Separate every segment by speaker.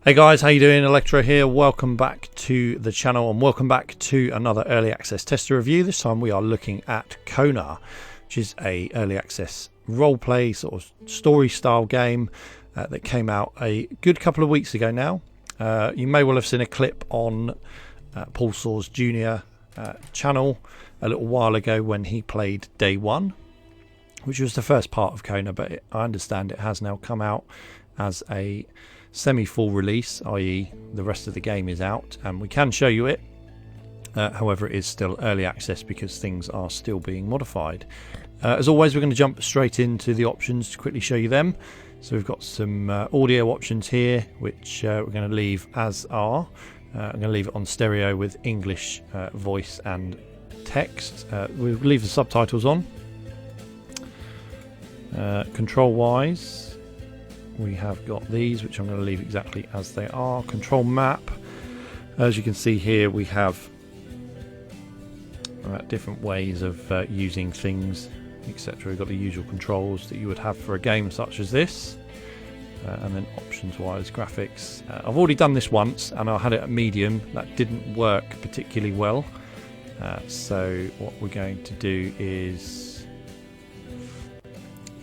Speaker 1: Hey guys, how you doing? Electro here. Welcome back to the channel and welcome back to another early access tester review. This time we are looking at Kona, which is a early access roleplay sort of story style game that came out a good couple of weeks ago now. You may well have seen a clip on Paul Saw's Junior channel a little while ago when he played day one, which was the first part of Kona, but I understand it has now come out as a semi-full release, i.e. the rest of the game is out and we can show you it. However, it is still early access because things are still being modified. As always, we're going to jump straight into the options to quickly show you them. So we've got some audio options here, which we're going to leave as are. I'm going to leave it on stereo with English voice and text. We'll leave the subtitles on. Control wise, we have got these, which I'm going to leave exactly as they are. Control map, as you can see here, we have different ways of using things, etc. We've got the usual controls that you would have for a game such as this, and then options wise, graphics. I've already done this once and I had it at medium. That didn't work particularly well, so what we're going to do is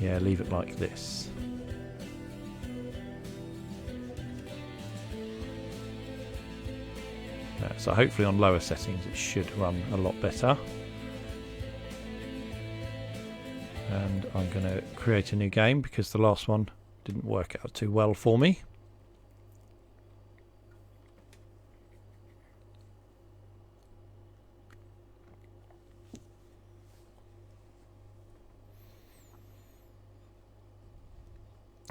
Speaker 1: leave it like this. So hopefully on lower settings it should run a lot better. And I'm going to create a new game because the last one didn't work out too well for me.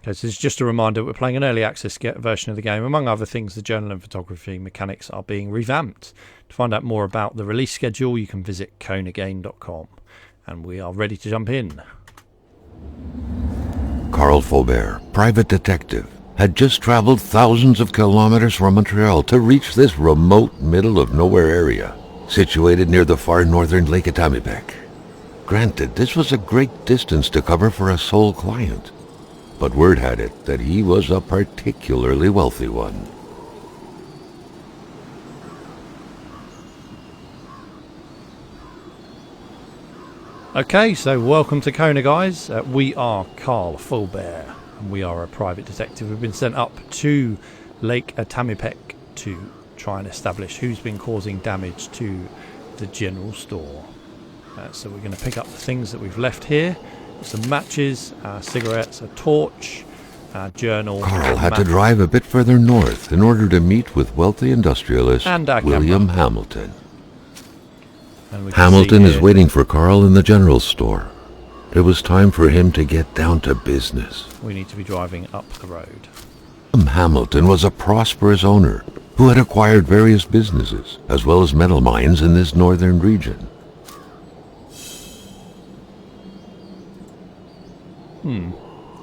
Speaker 1: Okay, so this is just a reminder, we're playing an early access version of the game. Among other things, the journal and photography mechanics are being revamped. To find out more about the release schedule, you can visit konagain.com. And we are ready to jump in.
Speaker 2: Carl Faubert, private detective, had just traveled thousands of kilometers from Montreal to reach this remote middle-of-nowhere area, situated near the far northern Lake Atamipek. Granted, this was a great distance to cover for a sole client, but word had it that he was a particularly wealthy one.
Speaker 1: Okay, so welcome to Kona, guys. We are Carl Faubert and we are a private detective. We've been sent up to Lake Atamipek to try and establish who's been causing damage to the general store. So we're going to pick up the things that we've left here. Some matches, cigarettes, a torch, a journal.
Speaker 2: Carl had to drive a bit further north in order to meet with wealthy industrialist William Hamilton. Hamilton is waiting for Carl in the general store. It was time for him to get down to business.
Speaker 1: We need to be driving up the road.
Speaker 2: Hamilton was a prosperous owner who had acquired various businesses as well as metal mines in this northern region.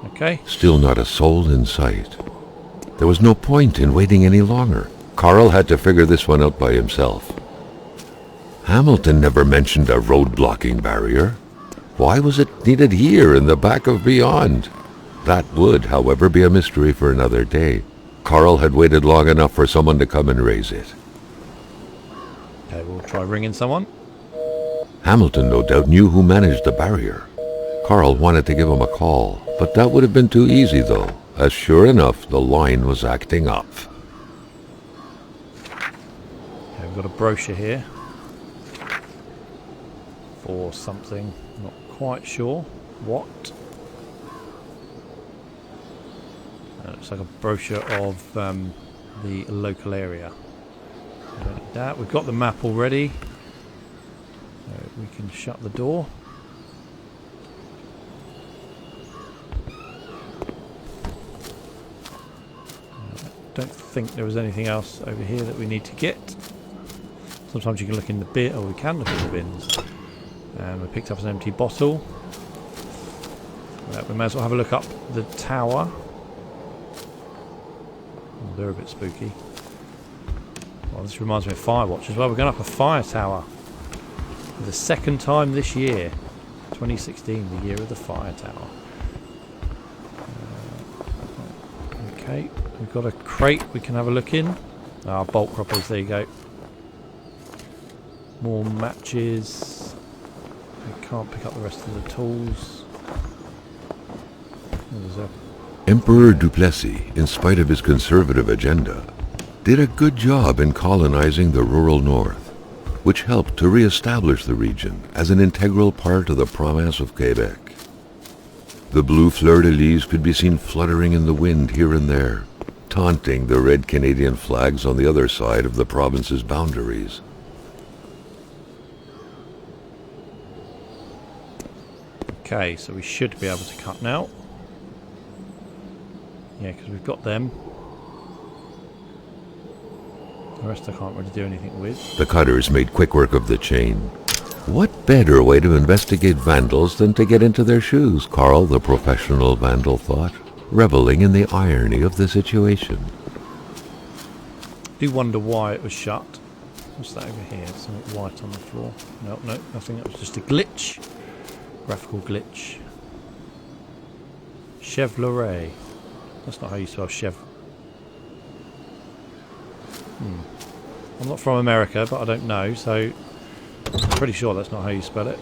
Speaker 1: Okay.
Speaker 2: Still not a soul in sight. There was no point in waiting any longer. Carl had to figure this one out by himself. Hamilton never mentioned a road-blocking barrier. Why was it needed here in the back of Beyond? That would, however, be a mystery for another day. Carl had waited long enough for someone to come and raise it.
Speaker 1: Okay, we'll try ringing someone.
Speaker 2: Hamilton no doubt knew who managed the barrier. Carl wanted to give him a call, but that would have been too easy though, as sure enough the line was acting up.
Speaker 1: Okay, we've got a brochure here for something, not quite sure what. Looks like a brochure of the local area. That we've got the map already. We can shut the door. Don't think there was anything else over here that we need to get. Sometimes you can look in the bin, or we can look in the bins. And we picked up an empty bottle. We may as well have a look up the tower. Oh, they're a bit spooky. Well, this reminds me of Firewatch as well. We're going up a fire tower for the second time this year. 2016, the year of the fire tower. Okay, Okay, we've got a crate we can have a look in. Ah, bolt croppers, there you go. More matches. I can't pick up the rest of the tools. There's a
Speaker 2: Emperor Duplessis, in spite of his conservative agenda, did a good job in colonizing the rural north, which helped to re-establish the region as an integral part of the province of Quebec. The blue fleur-de-lis could be seen fluttering in the wind here and there, taunting the red Canadian flags on the other side of the province's boundaries.
Speaker 1: Okay, so we should be able to cut now. Yeah, because we've got them. The rest I can't really do anything with.
Speaker 2: The cutters made quick work of the chain. What better way to investigate vandals than to get into their shoes, Carl, the professional vandal, thought, reveling in the irony of the situation.
Speaker 1: I do wonder why it was shut. What's that over here? Something white on the floor. No, nothing. That was just a glitch. Graphical glitch. Chevrolet. That's not how you spell Chev. I'm not from America, but I don't know, so I'm pretty sure that's not how you spell it.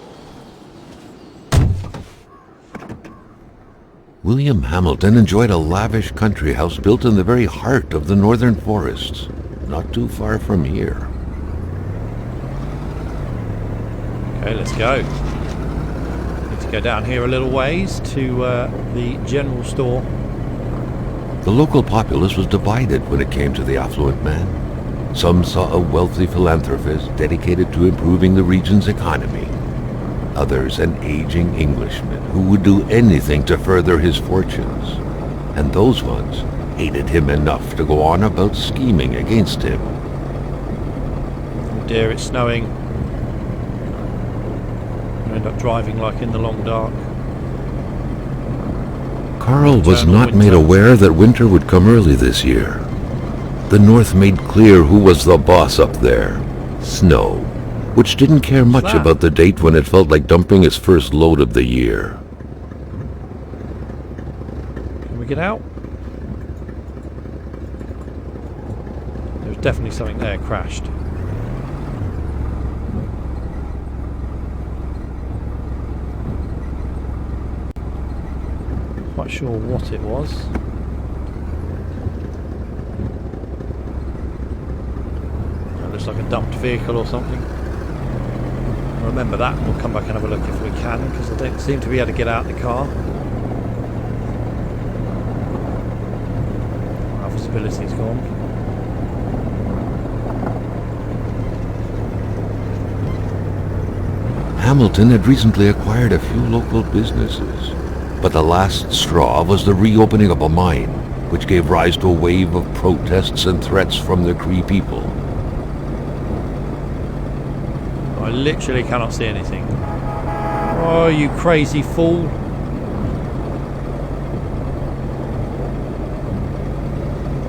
Speaker 2: William Hamilton enjoyed a lavish country house built in the very heart of the northern forests, not too far from here.
Speaker 1: Okay, let's go. Need to go down here a little ways to the general store.
Speaker 2: The local populace was divided when it came to the affluent man. Some saw a wealthy philanthropist dedicated to improving the region's economy. Others an aging Englishman who would do anything to further his fortunes. And those ones hated him enough to go on about scheming against him.
Speaker 1: Oh dear, it's snowing. I'll end up driving like in the long dark.
Speaker 2: Carl was not made aware that winter would come early this year. The North made clear who was the boss up there. Snow, which didn't care much about the date when it felt like dumping its first load of the year.
Speaker 1: Can we get out? There's definitely something there crashed. Quite sure what it was. That looks like a dumped vehicle or something. I'll remember that and we'll come back and have a look if we can, because I don't seem to be able to get out the car. Our visibility's gone.
Speaker 2: Hamilton had recently acquired a few local businesses. But the last straw was the reopening of a mine, which gave rise to a wave of protests and threats from the Cree people.
Speaker 1: I literally cannot see anything. Oh, you crazy fool.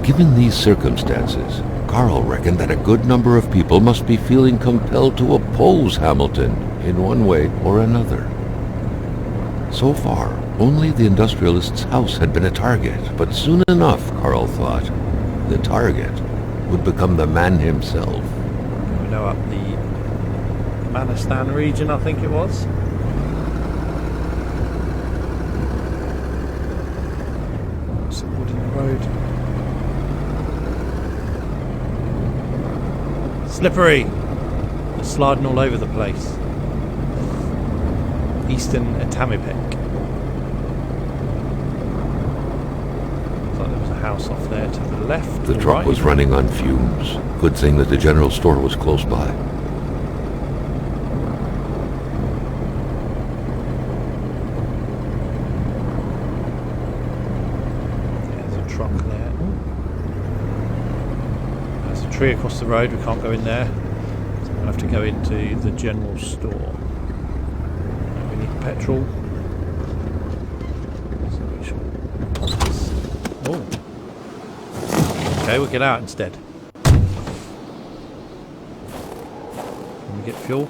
Speaker 2: Given these circumstances, Carl reckoned that a good number of people must be feeling compelled to oppose Hamilton in one way or another. So far, only the industrialist's house had been a target, but soon enough, Carl thought, the target would become the man himself.
Speaker 1: We know up the Manistan region, I think it was. Some wood in the road. Slippery! It's sliding all over the place. Eastern Etamipek. House off there to the left.
Speaker 2: The truck was running on fumes. Good thing that the general store was close by.
Speaker 1: There's a truck there. There's a tree across the road. We can't go in there. So we'll have to go into the general store. We need petrol. Oh. Okay, we'll get out instead. Can we get fuel?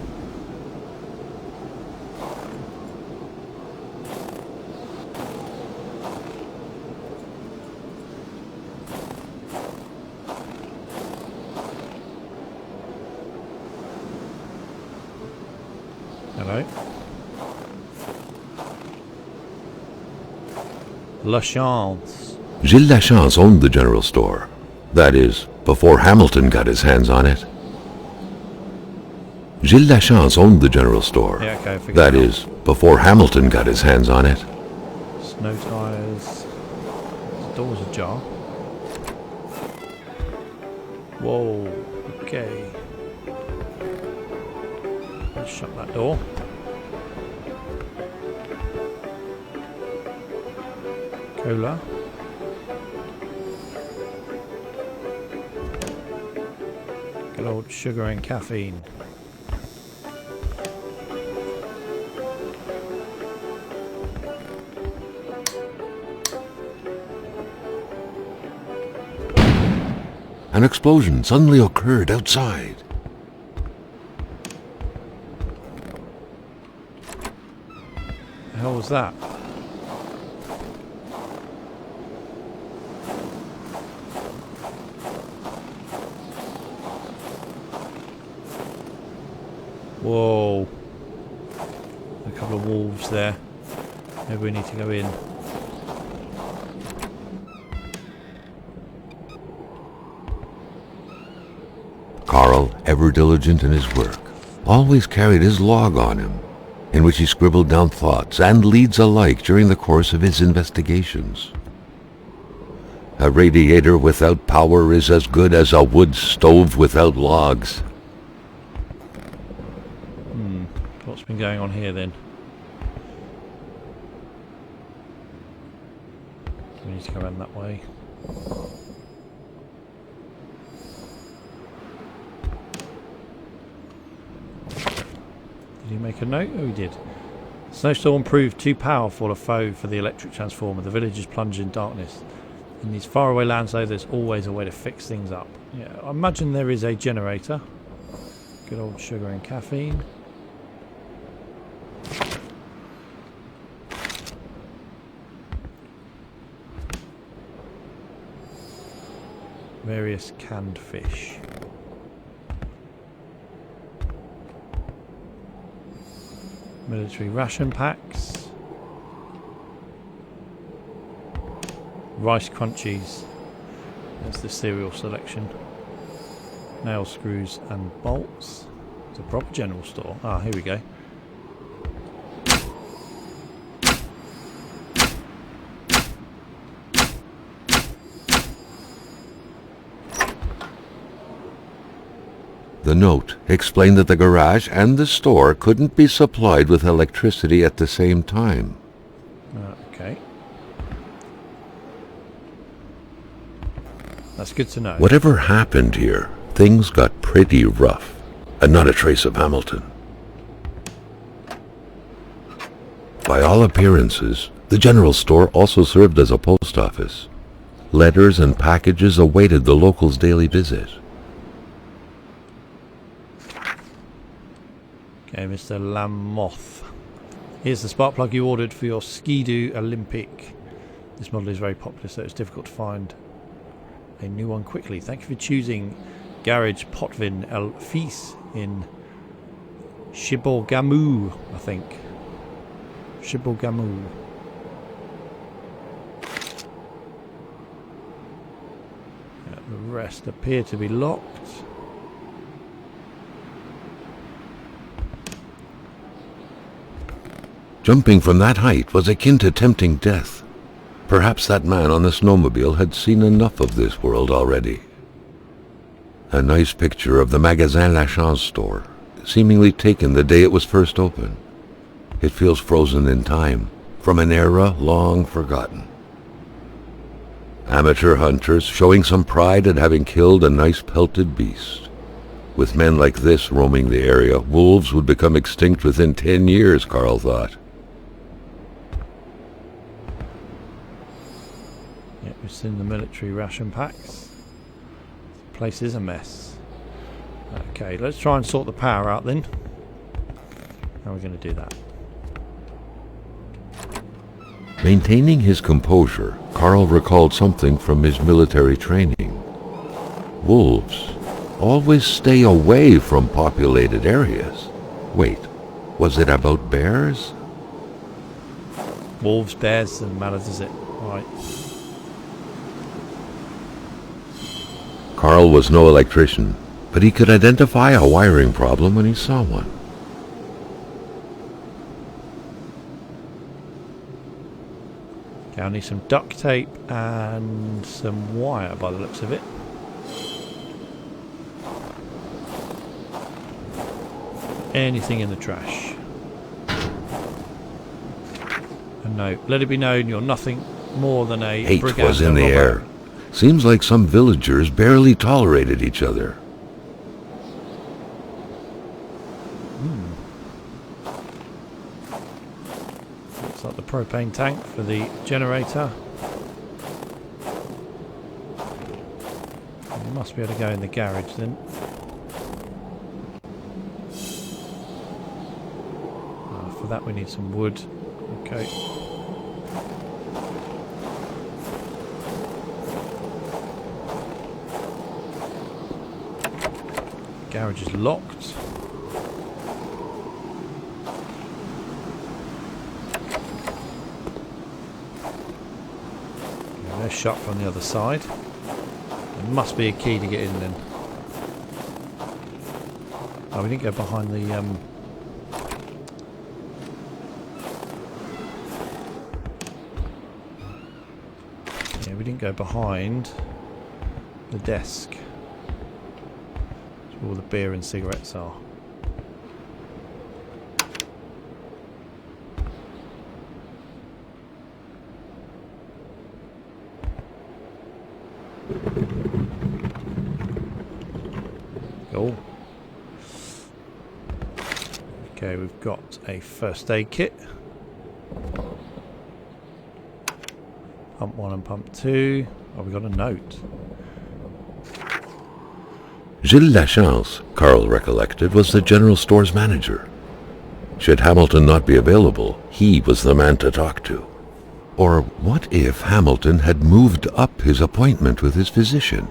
Speaker 1: go. La Chance.
Speaker 2: Gilles Lachance owned the general store. That is, before Hamilton got his hands on it. Gilles Lachance owned the general store.
Speaker 1: Yeah, okay,
Speaker 2: that is, before Hamilton got his hands on it.
Speaker 1: Snow tires. The door's ajar. Whoa, okay. Let's shut that door. Cola. Good old sugar and caffeine.
Speaker 2: An explosion suddenly occurred outside.
Speaker 1: The hell was that? Whoa. A couple of wolves there. Maybe we need to go in.
Speaker 2: Carl, ever diligent in his work, always carried his log on him, in which he scribbled down thoughts and leads alike during the course of his investigations. A radiator without power is as good as a wood stove without logs.
Speaker 1: What's been going on here then? We need to go around that way. Did he make a note? Oh, he did. Snowstorm proved too powerful a foe for the electric transformer. The villagers plunged in darkness. In these faraway lands, though, there's always a way to fix things up. Yeah, I imagine there is a generator. Good old sugar and caffeine. Various canned fish. Military ration packs. Rice crunchies. There's the cereal selection. Nail screws and bolts. It's a proper general store. Ah, here we go.
Speaker 2: The note explained that the garage and the store couldn't be supplied with electricity at the same time.
Speaker 1: Okay. That's good to know.
Speaker 2: Whatever happened here, things got pretty rough, and not a trace of Hamilton. By all appearances, the general store also served as a post office. Letters and packages awaited the locals' daily visit.
Speaker 1: Okay, Mr. Lamoth. Here's the spark plug you ordered for your Ski-Doo Olympic. This model is very popular, so it's difficult to find a new one quickly. Thank you for choosing Garage Potvin El Fils in Shibogamu, I think. Shibogamu. Yeah, the rest appear to be locked.
Speaker 2: Jumping from that height was akin to tempting death. Perhaps that man on the snowmobile had seen enough of this world already. A nice picture of the Magasin Lachance store, seemingly taken the day it was first opened. It feels frozen in time, from an era long forgotten. Amateur hunters showing some pride at having killed a nice pelted beast. With men like this roaming the area, wolves would become extinct within 10 years, Carl thought.
Speaker 1: Yep, we've seen the military ration packs. The place is a mess. Okay, let's try and sort the power out then. How are we going to do that?
Speaker 2: Maintaining his composure, Carl recalled something from his military training. Wolves always stay away from populated areas. Wait, Was it about bears?
Speaker 1: Wolves, bears, doesn't matter, does it? Right.
Speaker 2: Carl was no electrician, but he could identify a wiring problem when he saw one.
Speaker 1: Okay, I need some duct tape and some wire by the looks of it. Anything in the trash. And no, let it be known you're nothing more than a
Speaker 2: Hate
Speaker 1: brigand
Speaker 2: was in the
Speaker 1: robber.
Speaker 2: air. Seems like some villagers barely tolerated each other.
Speaker 1: Looks like the propane tank for the generator. You must be able to go in the garage then. For that we need some wood. Okay. Garage is locked. Okay, they're shut from the other side. There must be a key to get in then. Oh, we didn't go behind the yeah, we didn't go behind the desk. That's where all the beer and cigarettes are. Cool. Okay, we've got a first aid kit. Pump 1 and pump 2. Oh, we got a note.
Speaker 2: Gilles Lachance, Carl recollected, was the general store's manager. Should Hamilton not be available, he was the man to talk to. Or what if Hamilton had moved up his appointment with his physician?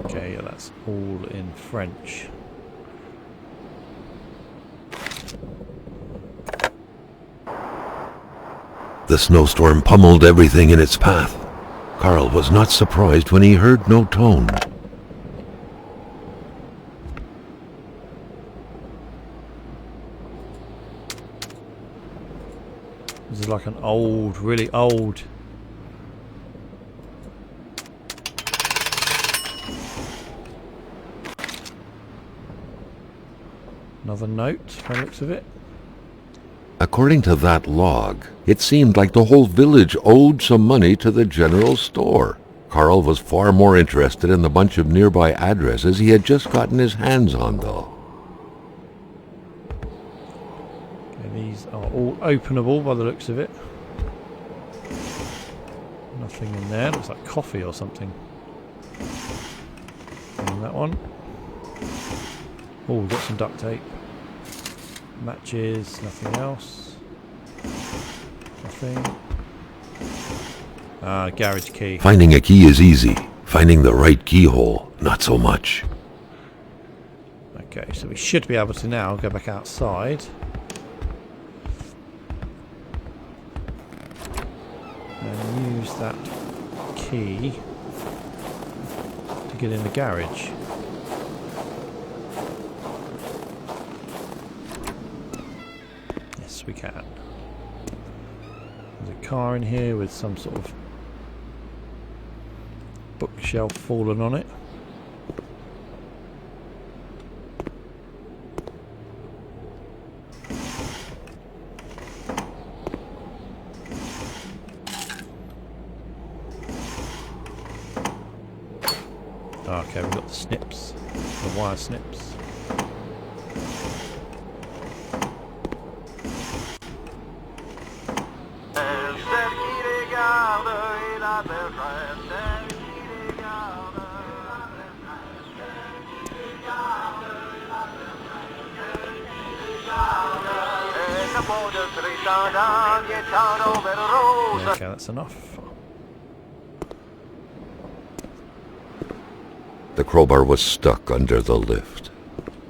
Speaker 1: Okay, yeah, that's all in French.
Speaker 2: The snowstorm pummeled everything in its path. Carl was not surprised when he heard no tone.
Speaker 1: This is like an old, really old. Another note by the looks of it.
Speaker 2: According to that log, it seemed like the whole village owed some money to the general store. Carl was far more interested in the bunch of nearby addresses he had just gotten his hands on, though.
Speaker 1: Okay, these are all openable by the looks of it. Nothing in there. Looks like coffee or something. And that one. Oh, we've got some duct tape. Matches, nothing else. Nothing. Ah, garage key.
Speaker 2: Finding a key is easy. Finding the right keyhole, not so much.
Speaker 1: Okay, so we should be able to now go back outside. And use that key to get in the garage. Yes, we can. There's a car in here with some sort of bookshelf fallen on it. Okay, we've got the snips, the wire snips. Okay, that's enough.
Speaker 2: The crowbar was stuck under the lift.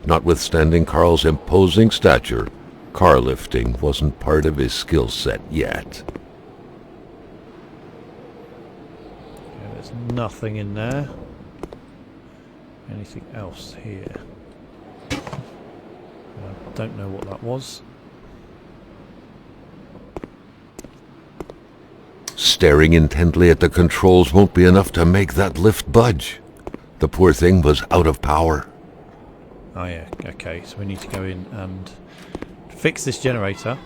Speaker 2: Notwithstanding Carl's imposing stature, car lifting wasn't part of his skill set yet.
Speaker 1: Yeah, there's nothing in there. Anything else here? I don't know what that was.
Speaker 2: Staring intently at the controls won't be enough to make that lift budge. The poor thing was out of power.
Speaker 1: Oh yeah, okay, so we need to go in and fix this generator.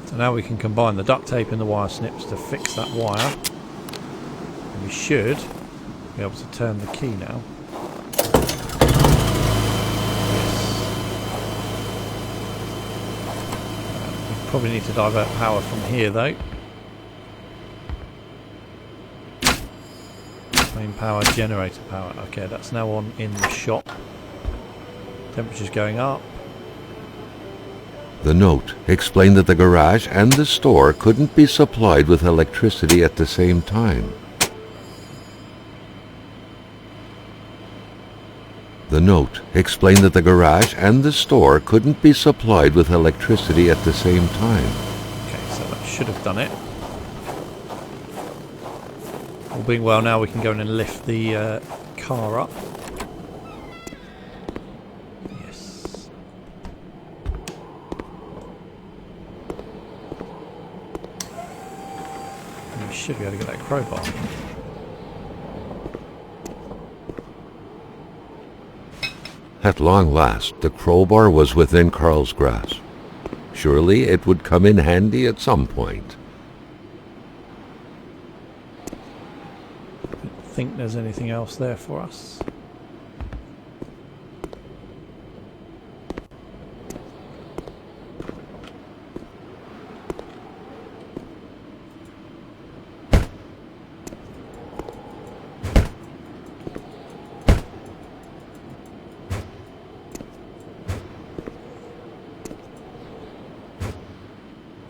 Speaker 1: So now we can combine the duct tape and the wire snips to fix that wire. And we should be able to turn the key now. We probably need to divert power from here though. Main power, generator power. Okay, that's now on in the shop. Temperature's going up.
Speaker 2: The note explained that the garage and the store couldn't be supplied with electricity at the same time. The note explained that the garage and the store couldn't be supplied with electricity at the same time.
Speaker 1: Okay, so that should have done it. All being well, now we can go in and lift the car up. Yes. And we should be able to get that crowbar.
Speaker 2: At long last, the crowbar was within Carl's grasp. Surely it would come in handy at some point.
Speaker 1: Don't think there's anything else there for us.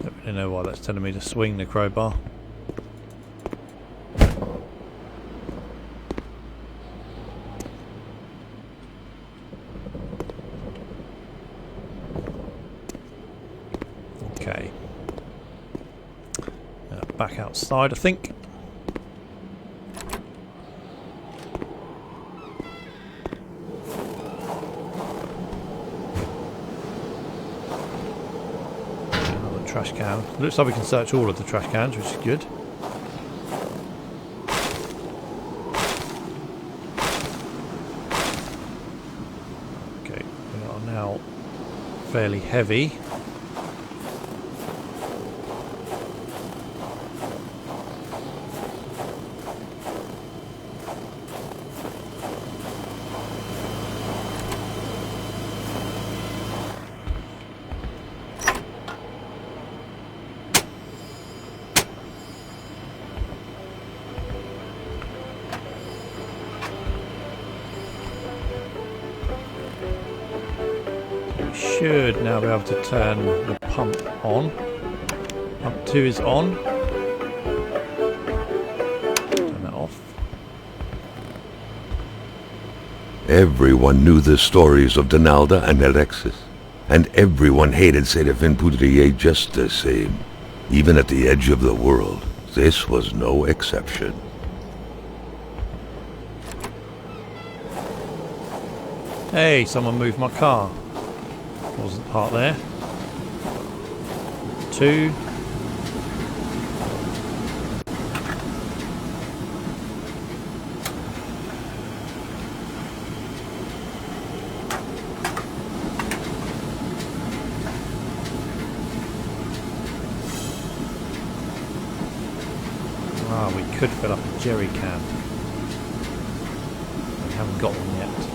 Speaker 1: Don't really know why that's telling me to swing the crowbar. Okay. Back outside, I think. Trash can. Looks like we can search all of the trash cans, which is good. Okay, we are now fairly heavy. Should now be able to turn the pump on. Pump 2 is on. Turn that off.
Speaker 2: Everyone knew the stories of Donalda and Alexis, and everyone hated Séraphin Poudrier just the same. Even at the edge of the world, this was no exception.
Speaker 1: Hey, someone moved my car. Wasn't parked there. 2. Ah, we could fill up a jerry can. We haven't got one yet.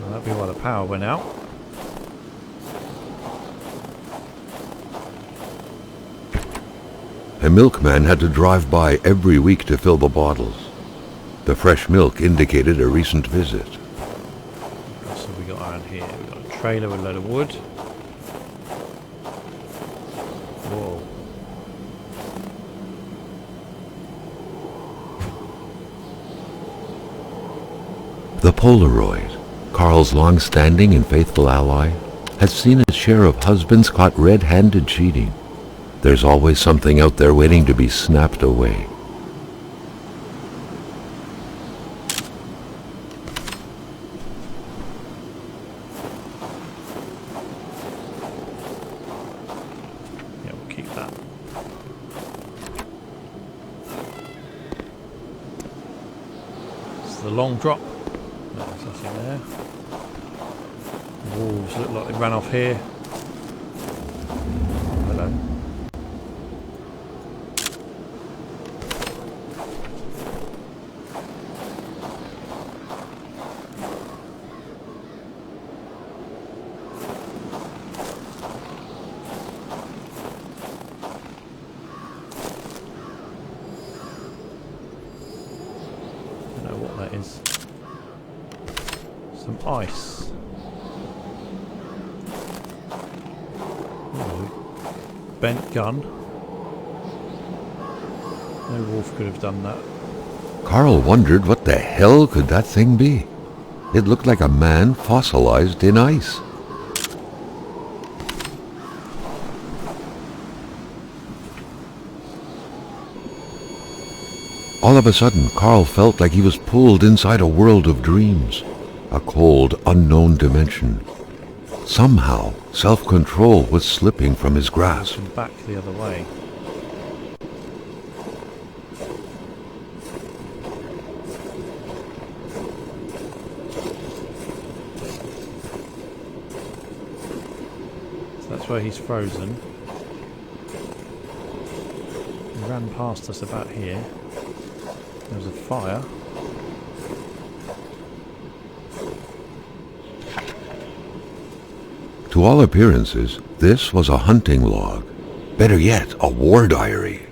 Speaker 1: That'd be why the power went out.
Speaker 2: A milkman had to drive by every week to fill the bottles. The fresh milk indicated a recent visit.
Speaker 1: What else have we got around here? We've got a trailer with a load of wood. Whoa.
Speaker 2: The Polaroid, Carl's long-standing and faithful ally, has seen its share of husbands caught red-handed cheating. There's always something out there waiting to be snapped away.
Speaker 1: Yeah, we'll keep that. It's the long drop. There's nothing there. The wolves look like they ran off here. Hello. Don't know what that is. Some ice. Oh, bent gun. No wolf could have done that.
Speaker 2: Carl wondered what the hell could that thing be. It looked like a man fossilized in ice. All of a sudden, Carl felt like he was pulled inside a world of dreams, a cold, unknown dimension. Somehow, self-control was slipping from his grasp.
Speaker 1: And back the other way. So that's where he's frozen. He ran past us about here. There was a fire.
Speaker 2: To all appearances, this was a hunting log. Better yet, a war diary.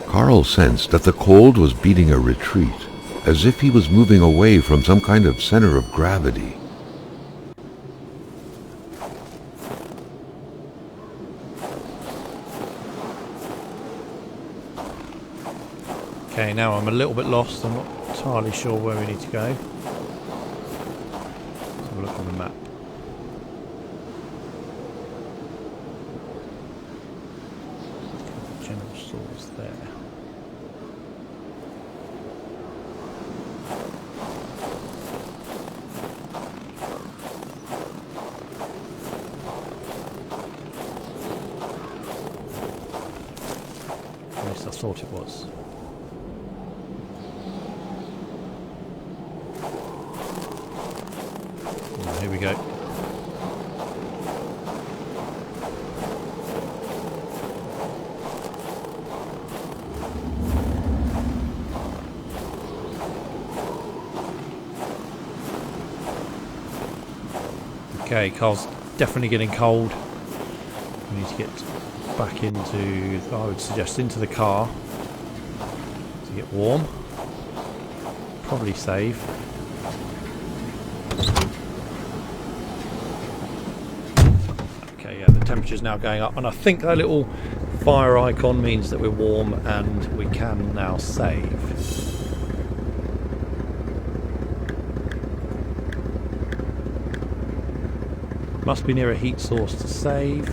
Speaker 2: Carl sensed that the cold was beating a retreat, as if he was moving away from some kind of center of gravity.
Speaker 1: Okay, now I'm a little bit lost. I'm not entirely sure where we need to go. Let's have a look on the map. General stores there. At least I thought it was. Oh, here we go. Okay, Carl's definitely getting cold. We need to get back into, I would suggest, into the car to get warm. Probably save. Okay, yeah, the temperature's now going up, and I think that little fire icon means that we're warm and we can now save. Must be near a heat source to save.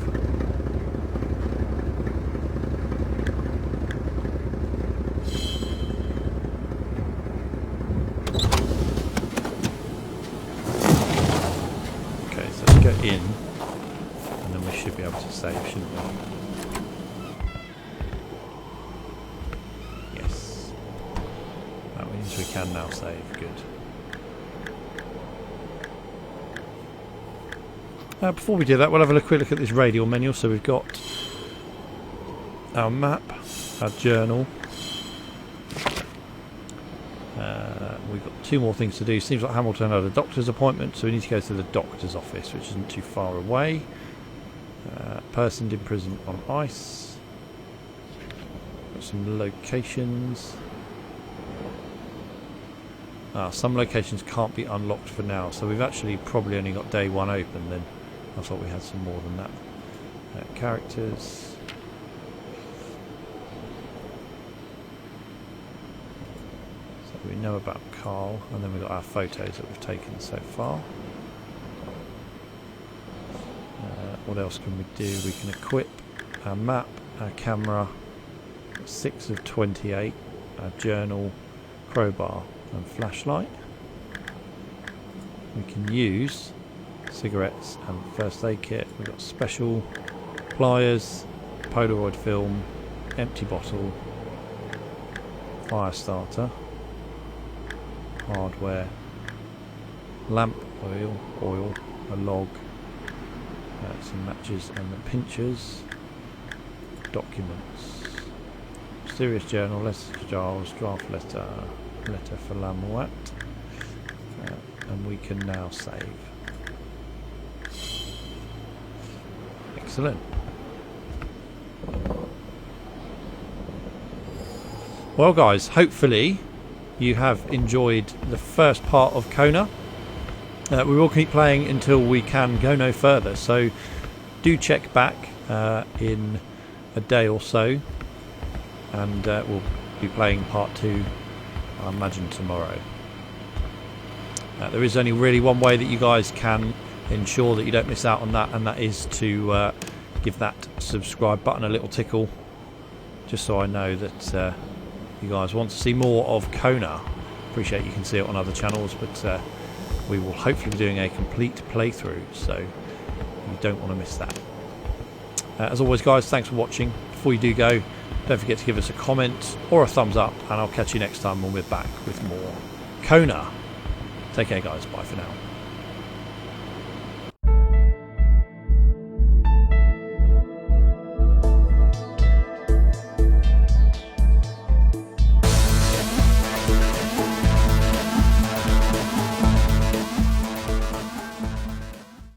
Speaker 1: Okay, so let's go in, and then we should be able to save, shouldn't we? Yes. That means we can now save. Good. Before we do that, we'll have a quick look at this radial menu. So we've got our map, our journal. We've got 2 more things to do. Seems like Hamilton had a doctor's appointment, so we need to go to the doctor's office, which isn't too far away. Person in prison on ice. Got some locations. Some locations can't be unlocked for now, so we've actually probably only got day 1 open. Then I thought we had some more than that. Characters. So we know about Carl, and then we've got our photos that we've taken so far. What else can we do? We can equip our map, our camera, 6 of 28, our journal, crowbar and flashlight. We can use cigarettes and first aid kit. We've got special pliers, Polaroid film, empty bottle, fire starter, hardware, lamp oil, a log, some matches and the pinchers, documents, mysterious journal, letter for Giles, draft letter, letter for Lamwat, and we can now save. Excellent. Well guys, hopefully you have enjoyed the first part of Kona. We will keep playing until we can go no further, so do check back in a day or so, and we'll be playing part 2, I imagine, tomorrow. There is only really one way that you guys can ensure that you don't miss out on that, and that is to give that subscribe button a little tickle, just so I know that you guys want to see more of Kona. Appreciate you can see it on other channels, but we will hopefully be doing a complete playthrough, so you don't want to miss that. As always guys, thanks for watching. Before you do go, don't forget to give us a comment or a thumbs up, and I'll catch you next time when we're back with more Kona. Take care guys, bye for now.